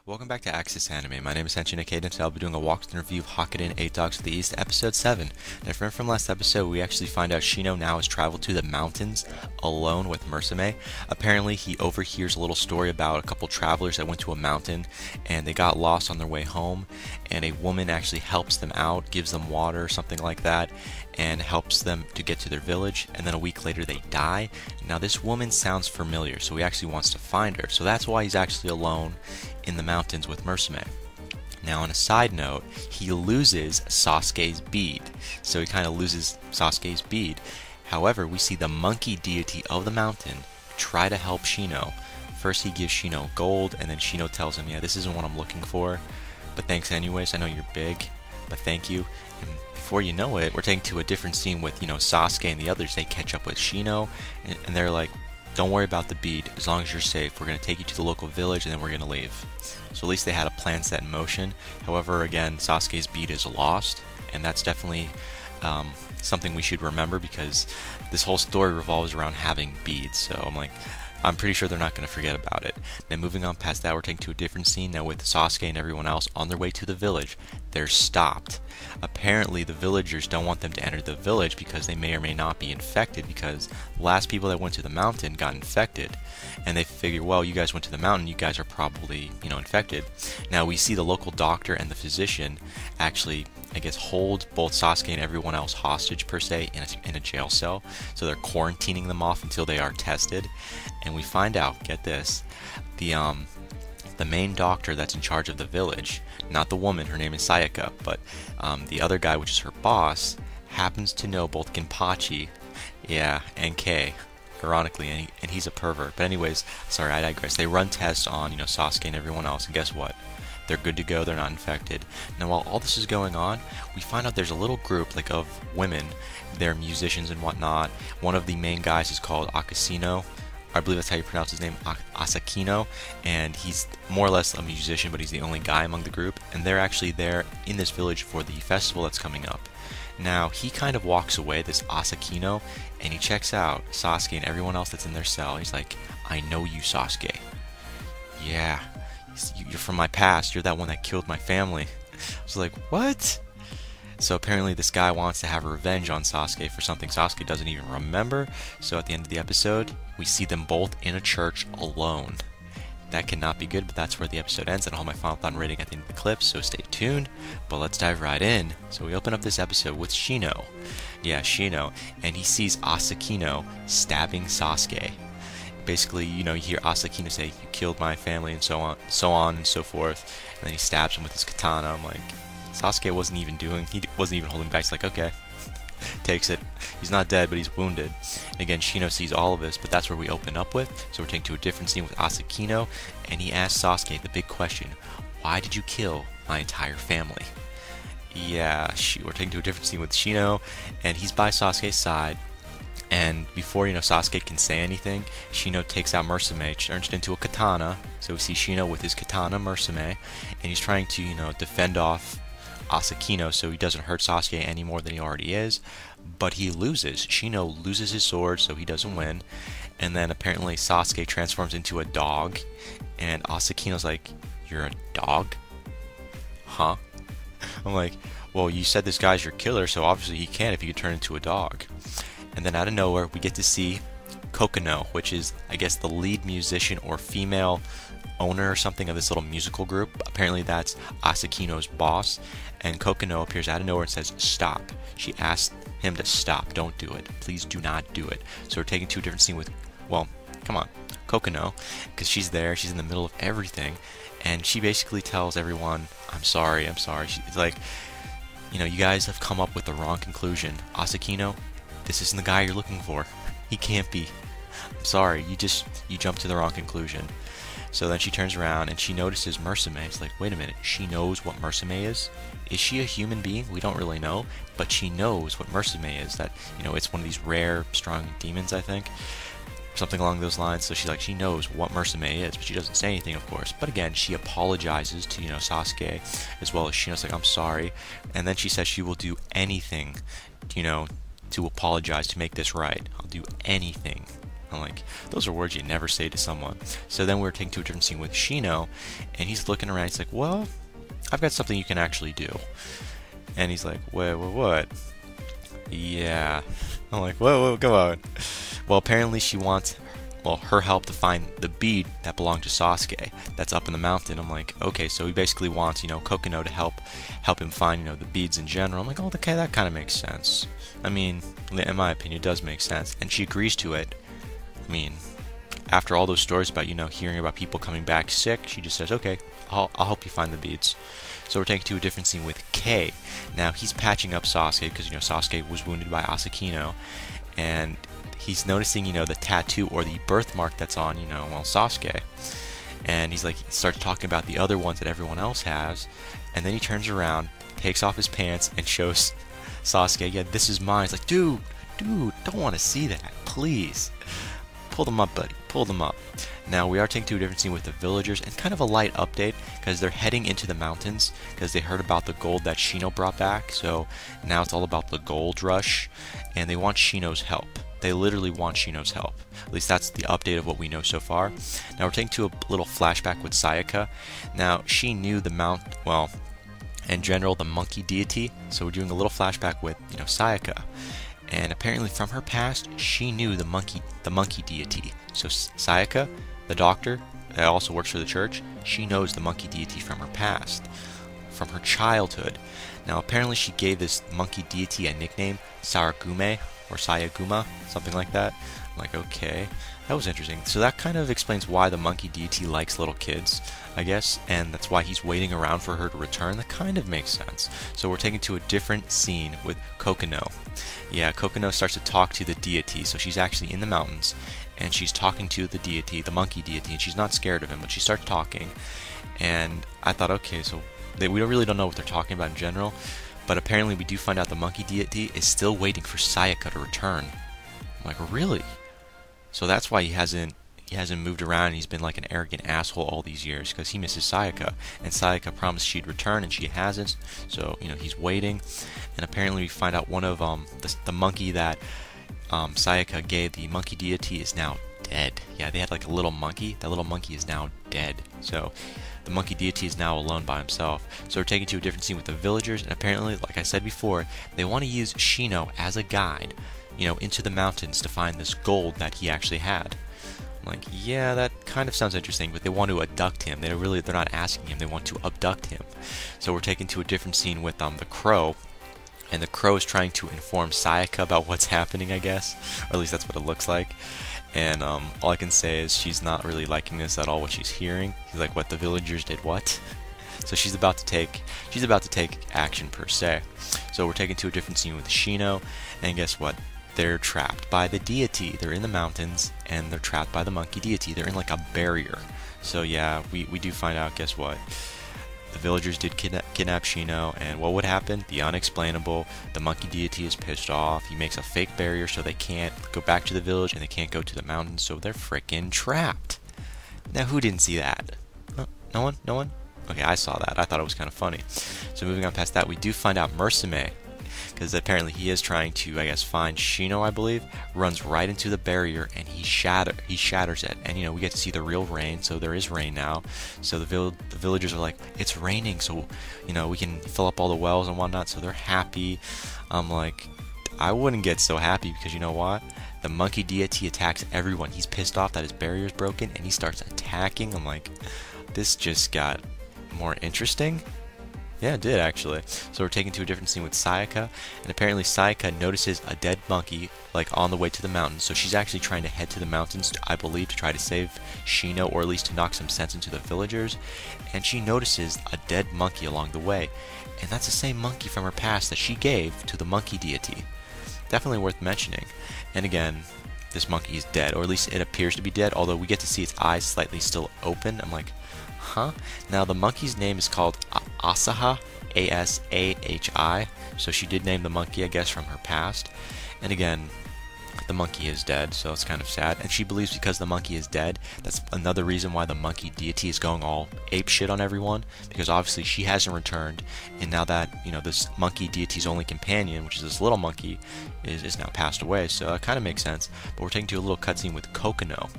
Welcome back to Axis Anime. My name is Henshin Ikeda, and today I'll be doing a walkthrough review of Hakkenden 8 Dogs of the East, Episode 7. And if you remember from last episode, we actually find out Shino now has traveled to the mountains alone with Musume. Apparently, he overhears a little story about a couple travelers that went to a mountain, and they got lost on their way home, and a woman actually helps them out, gives them water or something like that, and helps them to get to their village, and then a week later they die. Now this woman sounds familiar, so he actually wants to find her. So that's why he's actually alone in the mountains with Musume. Now on a side note, he loses Sasuke's bead. So he kind of loses Sasuke's bead. However, we see the monkey deity of the mountain try to help Shino. First he gives Shino gold, and then Shino tells him, yeah, this isn't what I'm looking for, but thanks anyways, I know you're big, but thank you. And before you know it, we're taking to a different scene with, Sasuke and the others. They catch up with Shino, and they're like, don't worry about the bead, as long as you're safe. We're going to take you to the local village, and then we're going to leave. So at least they had a plan set in motion. However, again, Sasuke's bead is lost, and that's definitely something we should remember, because this whole story revolves around having beads. So I'm pretty sure they're not going to forget about it. Then moving on past that, we're taking to a different scene now with Sasuke and everyone else on their way to the village. They're stopped. Apparently, the villagers don't want them to enter the village because they may or may not be infected, because the last people that went to the mountain got infected. And they figure, well, you guys went to the mountain, you guys are probably, infected. Now, we see the local doctor and the physician actually, I guess, hold both Sasuke and everyone else hostage, per se, in a jail cell. So they're quarantining them off until they are tested. And we find out, get this, the main doctor that's in charge of the village, not the woman, her name is Sayaka, but the other guy, which is her boss, happens to know both Ginpachi, and Kei, ironically, and he's a pervert. But anyways, sorry, I digress. They run tests on, Sasuke and everyone else, and guess what? They're good to go, they're not infected. Now, while all this is going on, we find out there's a little group, of women. They're musicians and whatnot. One of the main guys is called Akasino. I believe that's how you pronounce his name, Asakino, and he's more or less a musician, but he's the only guy among the group, and they're actually there in this village for the festival that's coming up. Now, he kind of walks away, this Asakino, and he checks out Sasuke and everyone else that's in their cell. He's like, I know you, Sasuke. Yeah, you're from my past, you're that one that killed my family. I was like, what? So apparently this guy wants to have revenge on Sasuke for something Sasuke doesn't even remember. So at the end of the episode, we see them both in a church alone. That cannot be good, but that's where the episode ends. And I'll have my final thought and rating at the end of the clip, so stay tuned. But let's dive right in. So we open up this episode with Shino. Yeah, Shino. And he sees Asakino stabbing Sasuke. Basically, you hear Asakino say, you killed my family, and so on and so forth. And then he stabs him with his katana. I'm like, Sasuke wasn't even holding back. He's like, okay, takes it. He's not dead, but he's wounded. And again, Shino sees all of this, but that's where we open up with. So we're taking to a different scene with Asakino, and he asks Sasuke the big question, why did you kill my entire family? Yeah, we're taking to a different scene with Shino, and he's by Sasuke's side. And before, Sasuke can say anything, Shino takes out Musume, turns it into a katana. So we see Shino with his katana, Musume, and he's trying to, defend off Asakino so he doesn't hurt Sasuke any more than he already is, but he loses. Shino loses his sword, so he doesn't win. And then apparently Sasuke transforms into a dog, and Asakino's like, you're a dog? Huh? I'm like, well, you said this guy's your killer, so obviously he can if he could turn into a dog. And then out of nowhere, we get to see Kokono, which is, I guess, the lead musician or female owner or something of this little musical group. Apparently that's Asakino's boss, and Kokono appears out of nowhere and says, stop. She asked him to stop. Don't do it. Please do not do it. So we're taking two different scenes with, well, come on, Kokono, because she's there, she's in the middle of everything, and she basically tells everyone, I'm sorry. It's like, you guys have come up with the wrong conclusion. Asakino, this isn't the guy you're looking for. He can't be. I'm sorry, you jumped to the wrong conclusion. So then she turns around and she notices Musume. It's like, wait a minute, she knows what Musume is? Is she a human being? We don't really know, but she knows what Musume is. That, it's one of these rare, strong demons, I think. Something along those lines. So she knows what Musume is, but she doesn't say anything, of course. But again, she apologizes to, Sasuke, as well as Shino's like, I'm sorry. And then she says she will do anything, to apologize to make this right. I'll do anything. I'm like, those are words you never say to someone. So then we're taken to a different scene with Shino, and he's looking around. He's like, well, I've got something you can actually do. And he's like, what? Yeah. I'm like, whoa, come on. Well, apparently she wants, her help to find the bead that belonged to Sasuke that's up in the mountain. I'm like, okay, so he basically wants, Kokono to help him find, the beads in general. I'm like, oh, okay, that kind of makes sense. I mean, in my opinion, it does make sense. And she agrees to it. I mean, after all those stories about, hearing about people coming back sick, she just says, okay, I'll help you find the beads. So we're taken to a different scene with Kei. Now, he's patching up Sasuke because, Sasuke was wounded by Asakino. And he's noticing, the tattoo or the birthmark that's on, Sasuke. And he starts talking about the other ones that everyone else has. And then he turns around, takes off his pants, and shows Sasuke, yeah, this is mine. He's like, dude, don't want to see that, please. Pull them up, buddy, pull them up. Now, we are taking to a different scene with the villagers, and kind of a light update, because they're heading into the mountains, because they heard about the gold that Shino brought back, so now it's all about the gold rush, and they want Shino's help. They literally want Shino's help. At least that's the update of what we know so far. Now, we're taking to a little flashback with Sayaka. Now, she knew in general, the monkey deity, so we're doing a little flashback with, Sayaka. And apparently from her past, she knew the monkey deity. So Sayaka, the doctor, that also works for the church, she knows the monkey deity from her past, from her childhood. Now apparently she gave this monkey deity a nickname, Saragume, or Sayaguma, something like that. I'm like, okay, that was interesting. So that kind of explains why the monkey deity likes little kids, I guess, and that's why he's waiting around for her to return. That kind of makes sense. So we're taken to a different scene with Kokono. Yeah, Kokono starts to talk to the deity, so she's actually in the mountains, and she's talking to the deity, the monkey deity, and she's not scared of him, but she starts talking, and I thought, okay, so we really don't know what they're talking about in general, but apparently we do find out the monkey deity is still waiting for Sayaka to return. I'm like, really? So that's why he hasn't moved around, and he's been like an arrogant asshole all these years, because he misses Sayaka, and Sayaka promised she'd return, and she hasn't, so, he's waiting, and apparently we find out one of, the monkey that, Sayaka gave the monkey deity is now dead. Yeah, they had like a little monkey, that little monkey is now dead, so the monkey deity is now alone by himself. So we're taken to a different scene with the villagers, and apparently, like I said before, they want to use Shino as a guide, into the mountains to find this gold that he actually had. I'm like, yeah, that kind of sounds interesting, but they want to abduct him. They're not asking him, they want to abduct him. So we're taken to a different scene with the crow, and the crow is trying to inform Sayaka about what's happening, I guess, or at least that's what it looks like. And all I can say is she's not really liking this at all, what she's hearing. She's like, what, the villagers did what? So she's about to take action per se. So we're taken to a different scene with Shino, and guess what? They're trapped by the deity. They're in the mountains, and they're trapped by the monkey deity. They're in like a barrier. So yeah, we do find out, guess what? The villagers did kidnap Shino, and what would happen? The unexplainable. The monkey deity is pissed off. He makes a fake barrier so they can't go back to the village, and they can't go to the mountains, so they're frickin' trapped. Now, who didn't see that? No one? No one? Okay, I saw that. I thought it was kind of funny. So moving on past that, we do find out Musume, because apparently he is trying to, I guess, find Shino, I believe, runs right into the barrier, and he shatters it. And, we get to see the real rain, so there is rain now. So the villagers are like, it's raining, so, we can fill up all the wells and whatnot, so they're happy. I'm like, I wouldn't get so happy, because you know what? The monkey deity attacks everyone. He's pissed off that his barrier is broken, and he starts attacking. I'm like, this just got more interesting. Yeah, it did, actually. So we're taken to a different scene with Sayaka, and apparently Sayaka notices a dead monkey, on the way to the mountains, so she's actually trying to head to the mountains, I believe, to try to save Shino, or at least to knock some sense into the villagers, and she notices a dead monkey along the way, and that's the same monkey from her past that she gave to the monkey deity. Definitely worth mentioning. And again, this monkey is dead, or at least it appears to be dead, although we get to see its eyes slightly still open. I'm like, huh? Now, the monkey's name is called Asaha, A-S-A-H-I, so she did name the monkey, I guess, from her past. And again, the monkey is dead, so it's kind of sad. And she believes because the monkey is dead, that's another reason why the monkey deity is going all ape shit on everyone, because obviously she hasn't returned, and now that, you know, this monkey deity's only companion, which is this little monkey, is now passed away, so it kind of makes sense. But we're taking to a little cutscene with Kokono,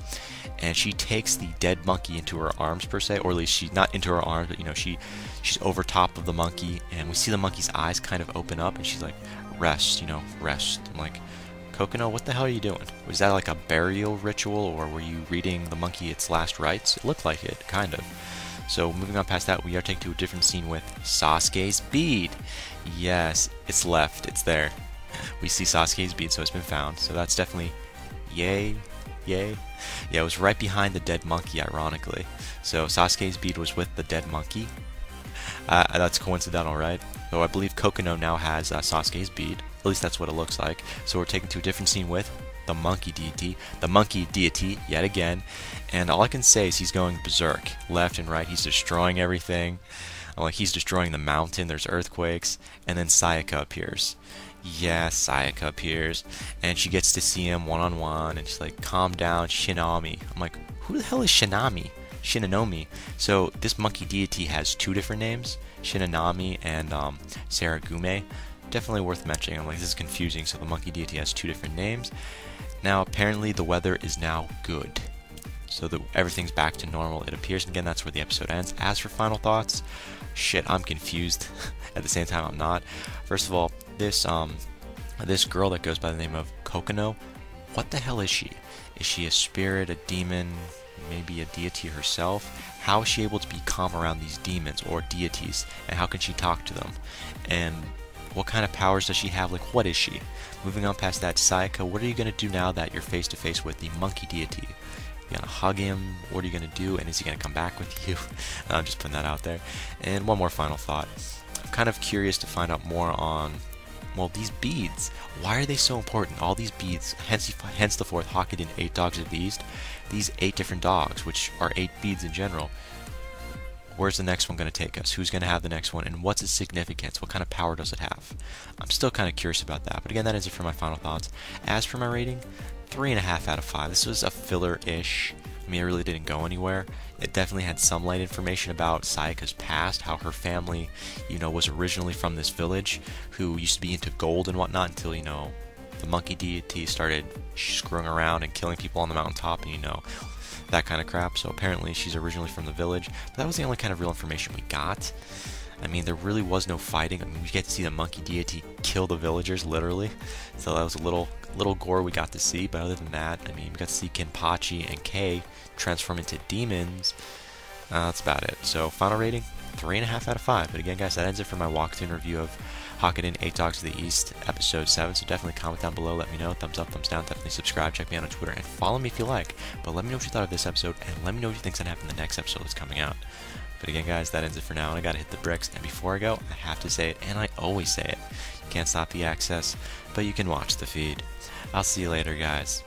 and she takes the dead monkey into her arms, per se, or at least she's not into her arms, but, you know, she's over top of the monkey, and we see the monkey's eyes kind of open up, and she's like, rest, you know, rest. I'm like, Kokono, what the hell are you doing? Was that like a burial ritual, or were you reading the monkey its last rites? It looked like it, kind of. So moving on past that, we are taken to a different scene with Sasuke's bead. Yes, it's left, it's there. We see Sasuke's bead, so it's been found. So that's definitely yay, yay. Yeah, it was right behind the dead monkey, ironically. So Sasuke's bead was with the dead monkey. That's coincidental, right? So I believe Kokono now has Sasuke's bead. At least that's what it looks like. So we're taken to a different scene with the monkey deity yet again. And all I can say is he's going berserk, left and right. He's destroying everything. Like, he's destroying the mountain. There's earthquakes, and then Sayaka appears. Yeah, Sayaka appears, and she gets to see him one-on-one, and she's like, calm down, Shinami. I'm like, who the hell is Shinami? Shinanomi. So this monkey deity has two different names, Shinanami and Saragume. Definitely worth mentioning. I'm like, this is confusing. So the monkey deity has two different names. Now apparently the weather is now good, so everything's back to normal, it appears. And again, that's where the episode ends. As for final thoughts, shit, I'm confused. At the same time, I'm not. First of all, this girl that goes by the name of Kokono, what the hell is she? Is she a spirit, a demon, maybe a deity herself? How is she able to be calm around these demons or deities, and how can she talk to them? And what kind of powers does she have? Like, what is she? Moving on past that, Sayaka, what are you going to do now that you're face to face with the monkey deity? You gonna hug him? What are you gonna do? And is he gonna come back with you? I'm just putting that out there. And one more final thought. I'm kind of curious to find out more on, well, these beads. Why are they so important? All these beads, hence the fourth Hakkenden 8 Dogs of the East. These 8 different dogs, which are 8 beads in general. Where's the next one going to take us? Who's going to have the next one? And what's its significance? What kind of power does it have? I'm still kind of curious about that. But again, that is it for my final thoughts. As for my rating, 3.5 out of 5. This was a filler-ish. I mean, it really didn't go anywhere. It definitely had some light information about Sayaka's past, how her family, you know, was originally from this village, who used to be into gold and whatnot until, you know, the monkey deity started screwing around and killing people on the mountaintop, and, you know, that kind of crap. So apparently she's originally from the village. But that was the only kind of real information we got. I mean, there really was no fighting. I mean, we get to see the monkey deity kill the villagers, literally. So that was a little gore we got to see. But other than that, I mean, we got to see Kenpachi and Kei transform into demons. That's about it. So final rating, 3.5 out of 5. But again, guys, that ends it for my walkthrough review of Hakkenden 8 Dogs of the East, episode 7. So definitely comment down below, let me know, thumbs up, thumbs down, definitely subscribe, check me out on Twitter, and follow me if you like. But let me know what you thought of this episode, and let me know what you think's gonna happen in the next episode that's coming out. But again, guys, that ends it for now, and I gotta hit the bricks. And before I go, I have to say it, and I always say it. You can't stop the access, but you can watch the feed. I'll see you later, guys.